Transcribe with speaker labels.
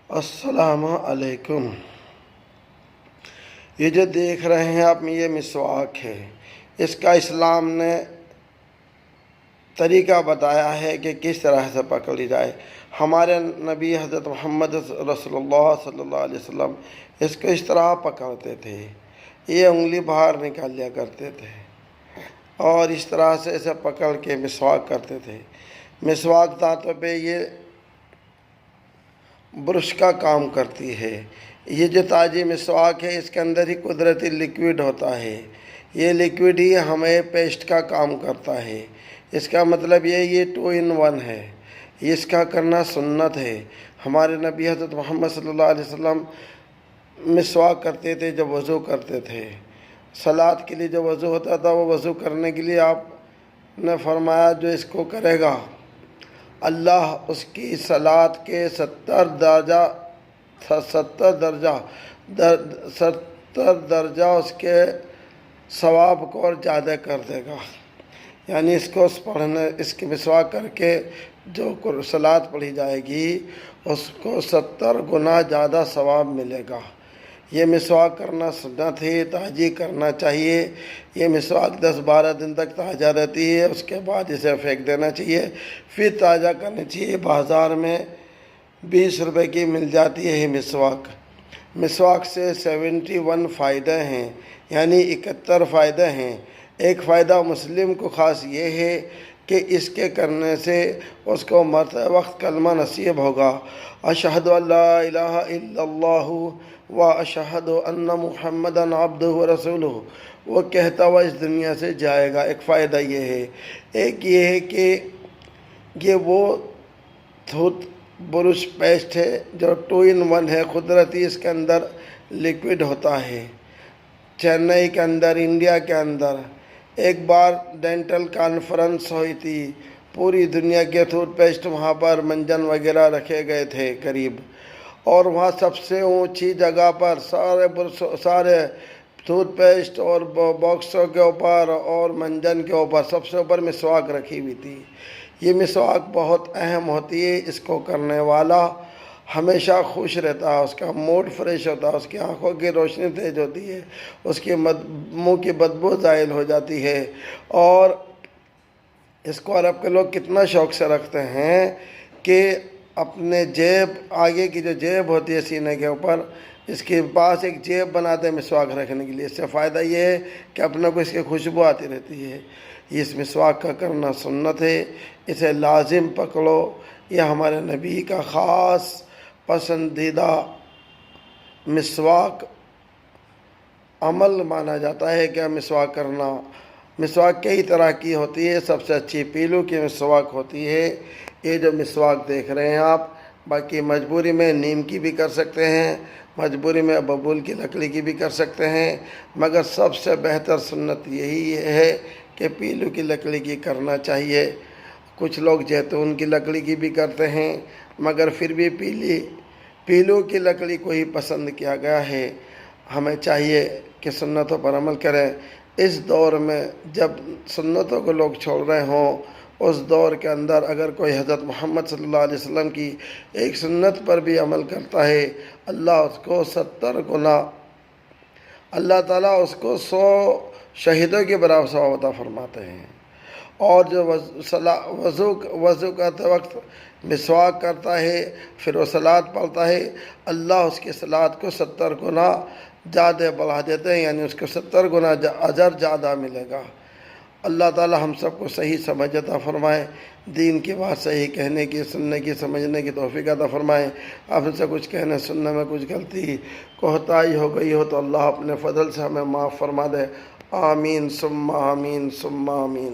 Speaker 1: السلام علیکم۔ یہ جو دیکھ رہے ہیں آپ، یہ مسواک ہے۔ اس کا اسلام نے طریقہ بتایا ہے کہ کس طرح سے پکڑی جائے۔ ہمارے نبی حضرت محمد رسول اللہ صلی اللہ علیہ وسلم اس کو اس طرح پکڑتے تھے، یہ انگلی باہر نکال لیا کرتے تھے اور اس طرح سے اسے پکڑ کے مسواک کرتے تھے۔ مسواک دانتوں پہ یہ برش کا کام کرتی ہے۔ یہ جو تاجی مسواک ہے، اس کے اندر ہی قدرتی لیکوڈ ہوتا ہے۔ یہ لیکوڈ ہی ہمیں پیسٹ کا کام کرتا ہے۔ اس کا مطلب یہ 2 in 1 ہے۔ اس کا کرنا سنت ہے۔ ہمارے نبی حضرت محمد صلی اللہ علیہ وسلم مسواک کرتے تھے جب وضو کرتے تھے۔ صلاۃ کے لیے جو وضو ہوتا تھا، وہ وضو کرنے کے لیے آپ نے فرمایا جو اس کو کرے گا، اللہ اس کی صلاۃ کے 70 درجہ اس کے ثواب کو اور زیادہ کر دے گا۔ یعنی اس کی مسواک کر کے جو صلاۃ پڑھی جائے گی، اس کو 70 گنا زیادہ ثواب ملے گا۔ یہ مسواک کرنا سنت ہے، تاجی کرنا چاہیے۔ یہ مسواک 10-12 دن تک تازہ رہتی ہے، اس کے بعد اسے پھینک دینا چاہیے، پھر تازہ کرنی چاہیے۔ بازار میں 20 روپے کی مل جاتی ہے یہ مسواک۔ مسواک سے 71 فائدے ہیں، یعنی 71 فائدے ہیں۔ ایک فائدہ مسلم کو خاص یہ ہے کہ اس کے کرنے سے اس کو مرتے وقت کلمہ نصیب ہوگا، اشہد ان لا الہ الا اللہ و اشہد ان محمدً عبدہ و رسولہ، وہ کہتا ہوا اس دنیا سے جائے گا۔ ایک فائدہ یہ ہے۔ ایک یہ ہے کہ یہ وہ ٹوتھ برش پیسٹ ہے جو 2 in 1 ہے، قدرتی اس کے اندر لیکوڈ ہوتا ہے۔ چنئی کے اندر، انڈیا کے اندر ایک بار ڈینٹل کانفرنس ہوئی تھی، پوری دنیا کے ٹوتھ پیسٹ وہاں پر منجن وغیرہ رکھے گئے تھے قریب، اور وہاں سب سے اونچی جگہ پر سارے ٹوتھ پیسٹ اور باکسوں کے اوپر اور منجن کے اوپر سب سے اوپر مسواک رکھی ہوئی تھی۔ یہ مسواک بہت اہم ہوتی ہے۔ اس کو کرنے والا ہمیشہ خوش رہتا ہے، اس کا موڈ فریش ہوتا ہے، اس کی آنکھوں کی روشنی تیز ہوتی ہے، اس کی منہ کی بدبو زائل ہو جاتی ہے۔ اور اس کو عرب کے لوگ کتنا شوق سے رکھتے ہیں کہ اپنے جیب، آگے کی جو جیب ہوتی ہے سینے کے اوپر، اس کے پاس ایک جیب بناتے ہیں مسواک رکھنے کے لیے۔ اس سے فائدہ یہ ہے کہ اپنے کو اس کی خوشبو آتی رہتی ہے۔ اس مسواک کا کرنا سنت ہے، اسے لازم پکڑو۔ یہ ہمارے نبی کا خاص پسندیدہ مسواک عمل مانا جاتا ہے کہ مسواک کرنا۔ مسواک کئی طرح کی ہوتی ہے، سب سے اچھی پیلو کی مسواک ہوتی ہے۔ یہ جو مسواک دیکھ رہے ہیں آپ، باقی مجبوری میں نیم کی بھی کر سکتے ہیں، مجبوری میں ببول کی لکڑی کی بھی کر سکتے ہیں، مگر سب سے بہتر سنت یہی ہے کہ پیلو کی لکڑی کی کرنا چاہیے۔ کچھ لوگ زیتون کی لکڑی کی بھی کرتے ہیں، مگر پھر بھی پیلو کی لکڑی کو ہی پسند کیا گیا ہے۔ ہمیں چاہیے کہ سنتوں پر عمل کریں۔ اس دور میں جب سنتوں کو لوگ چھوڑ رہے ہوں، اس دور کے اندر اگر کوئی حضرت محمد صلی اللہ علیہ وسلم کی ایک سنت پر بھی عمل کرتا ہے، اللہ اس کو 70 گنا، اللہ تعالیٰ اس کو 100 شہیدوں کے برابر ثواب عطا فرماتے ہیں۔ اور جو وضو کرتے وقت مسواک کرتا ہے، پھر وہ صلاۃ پڑھتا ہے، اللہ اس کی صلاۃ کو 70 گنا زیادہ بڑھا دیتے ہیں، یعنی اس کو 70 گنا اجر زیادہ ملے گا۔ اللہ تعالی ہم سب کو صحیح سمجھ عطا فرمائے، دین کی بات صحیح کہنے کی، سننے کی، سمجھنے کی توفیق عطا فرمائے۔ آپ سے کچھ کہنے سننے میں کچھ غلطی کوتاہی ہو گئی ہو تو اللہ اپنے فضل سے ہمیں معاف فرما دے۔ آمین ثم آمین ثم آمین۔